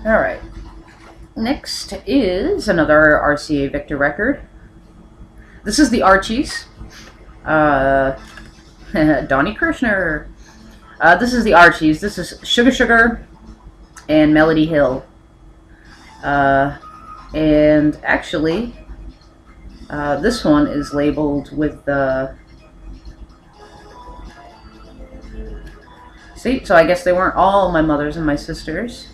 Alright. Next is another RCA Victor record. This is the Archies. Donnie Kirshner. This is the Archies. This is Sugar Sugar and Melody Hill. And actually, this one is labeled with the... See, so I guess they weren't all my mothers and my sisters.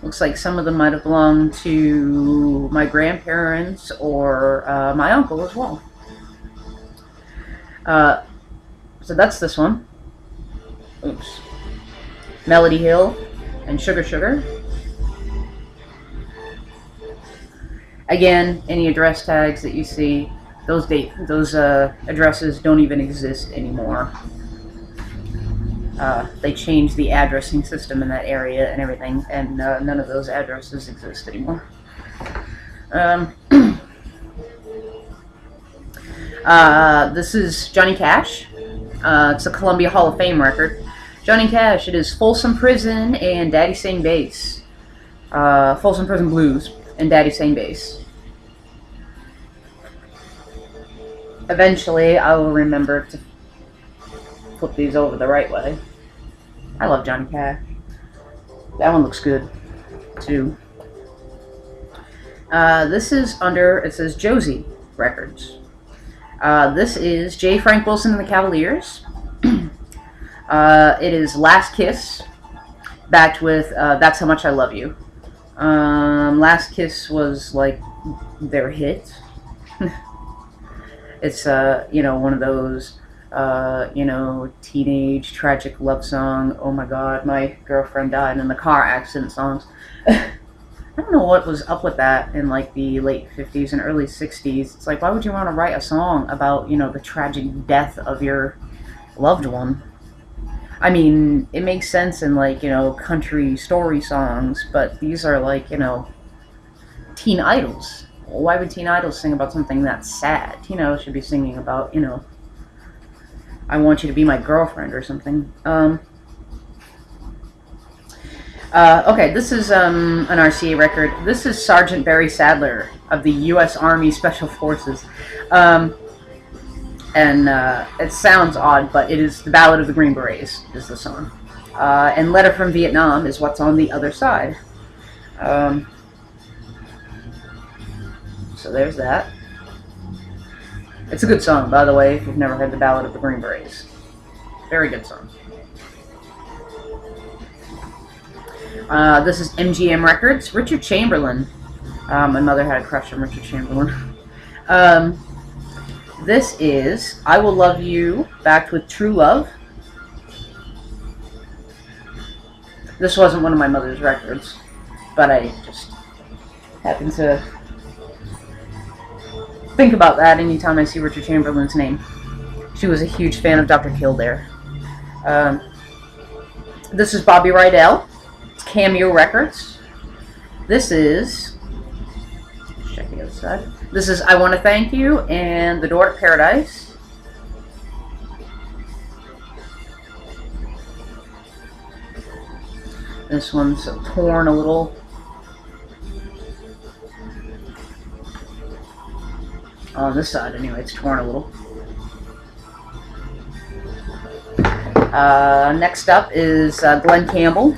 Looks like some of them might have belonged to my grandparents or my uncle as well. So that's this one. Oops. Melody Hill and Sugar Sugar. Again, any address tags that you see, those addresses don't even exist anymore. They changed the addressing system in that area and everything, and none of those addresses exist anymore. This is Johnny Cash. It's a Columbia Hall of Fame record. Johnny Cash, it is Folsom Prison and Daddy Sang Bass. Folsom Prison Blues and Daddy Sang Bass. Eventually, I will remember to flip these over the right way. I love Johnny Cash. That one looks good, too. This is under, it says Josie Records. This is J. Frank Wilson and the Cavaliers. It is Last Kiss, backed with That's How Much I Love You. Last Kiss was like their hit. It's one of those teenage tragic love song. Oh my God, my girlfriend died in the car accident songs. I don't know what was up with that in like the late 50s and early 60s. It's like, why would you want to write a song about, the tragic death of your loved one? I mean, it makes sense in like, country story songs, but these are like, teen idols. Why would teen idols sing about something that's sad? Should be singing about, I want you to be my girlfriend or something. Okay, this is an RCA record. This is Sergeant Barry Sadler of the U.S. Army Special Forces. It sounds odd, but it is The Ballad of the Green Berets is the song. And Letter from Vietnam is what's on the other side. So there's that. It's a good song, by the way, if you've never heard The Ballad of the Green Berets. Very good song. This is MGM Records, Richard Chamberlain. My mother had a crush on Richard Chamberlain. This is I Will Love You, backed with True Love. This wasn't one of my mother's records, but I just happen to think about that anytime I see Richard Chamberlain's name. She was a huge fan of Dr. Kildare. This is Bobby Rydell. It's Cameo Records. This is... check the other side. This is I Want to Thank You and The Door to Paradise. This one's torn a little. On this side, anyway, it's torn a little. Next up is Glenn Campbell.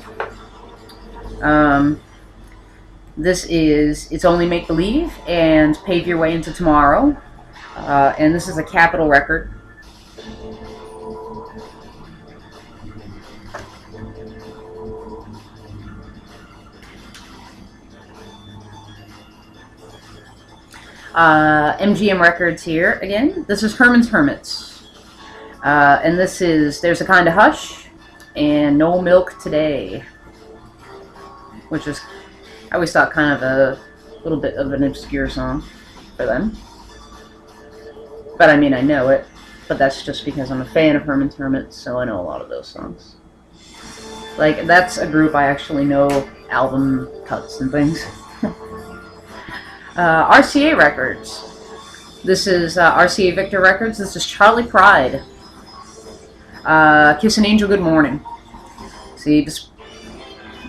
This is It's Only Make Believe and Pave Your Way Into Tomorrow. And this is a Capitol record. MGM Records here again. This is Herman's Hermits. And this is There's a Kind of Hush and No Milk Today. Which is, I always thought, kind of a little bit of an obscure song for them. But I mean, I know it. But that's just because I'm a fan of Herman's Hermits, so I know a lot of those songs. Like, that's a group I actually know album cuts and things. RCA Records. This is RCA Victor Records. This is Charlie Pride. Kiss an Angel Good Morning. See,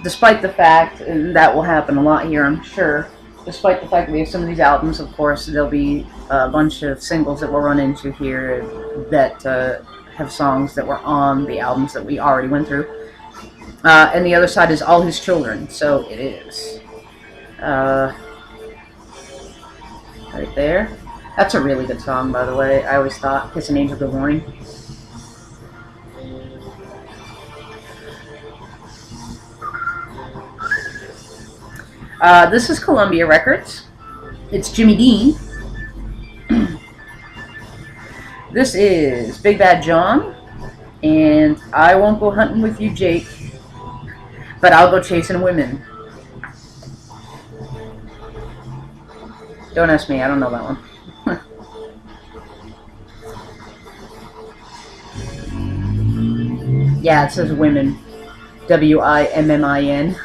despite the fact, and that will happen a lot here, I'm sure, despite the fact that we have some of these albums, of course, there'll be a bunch of singles that we'll run into here that have songs that were on the albums that we already went through. And the other side is All His Children, so it is. Right there. That's a really good song, by the way. I always thought, Kiss an Angel Good Morning. This is Columbia Records. It's Jimmy Dean. This is Big Bad John. And I won't go hunting with you, Jake, but I'll go chasing women. Don't ask me, I don't know that one. Yeah, it says women. W-I-M-M-I-N.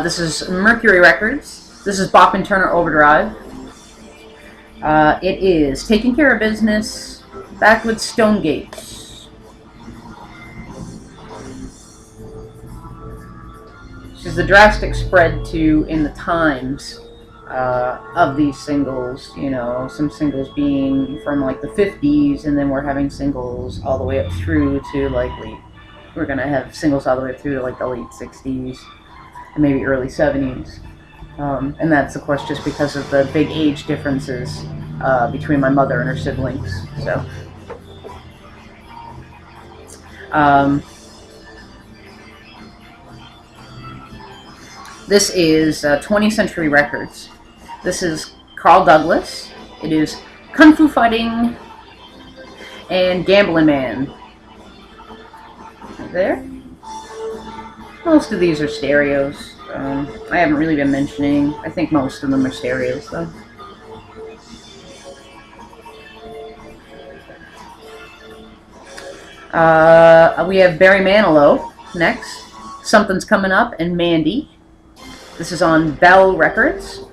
This is Mercury Records. This is Bachman Turner Overdrive. It is Taking Care of Business, Backwoods Stonegates. This is the drastic spread to in the times of these singles. You know, some singles being from like the 50s, and then we're having singles all the way up through to like we're gonna have singles all the way up through to like the late 60s and maybe early 70s. And that's, of course, just because of the big age differences between my mother and her siblings. So, this is 20th Century Records. This is Carl Douglas. It is Kung Fu Fighting and Gambling Man. Right there. Most of these are stereos. I haven't really been mentioning. I think most of them are stereos, though. We have Barry Manilow next. Something's Coming Up, and Mandy. This is on Bell Records.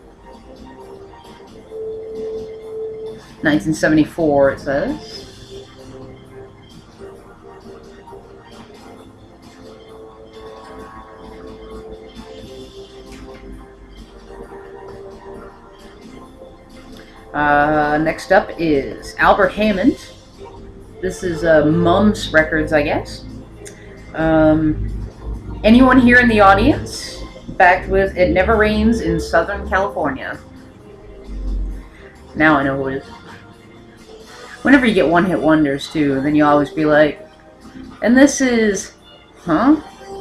1974, it says. Next up is Albert Hammond. This is Mum's Records, I guess. Anyone here in the audience backed with It Never Rains in Southern California? Now I know who it is. Whenever you get one-hit wonders, too, then you always be like, and this is, huh?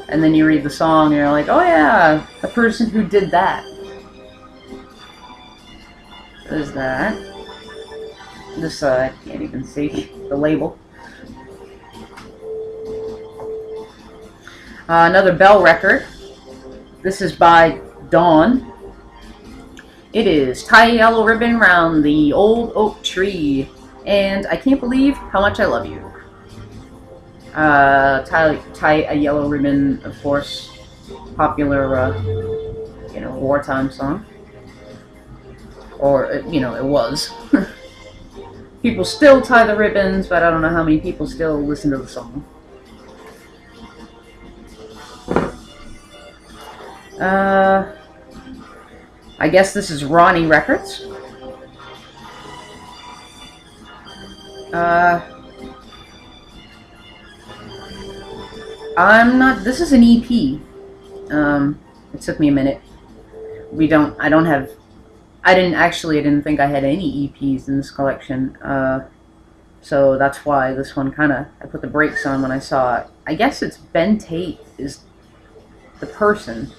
And then you read the song and you're like, oh yeah, the person who did that. There's that. This, I can't even see the label. Another Bell record. This is by Dawn. It is Tie a Yellow Ribbon Round the Old Oak Tree. And I Can't Believe How Much I Love You. Tie a Yellow Ribbon, of course, popular, wartime song. Or, it was. People still tie the ribbons, but I don't know how many people still listen to the song. I guess this is Ronnie Records. This is an EP. It took me a minute. I didn't think I had any EPs in this collection, so that's why this one I put the brakes on when I saw it. I guess it's Ben Tate is the person,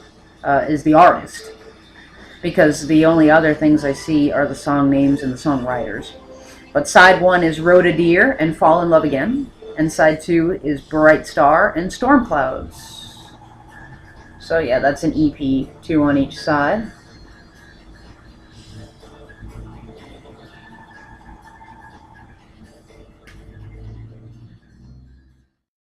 is the artist, because the only other things I see are the song names and the songwriters. But side 1 is Road a Deer and Fall in Love Again, and side 2 is Bright Star and Storm Clouds. So yeah, that's an EP, 2 on each side.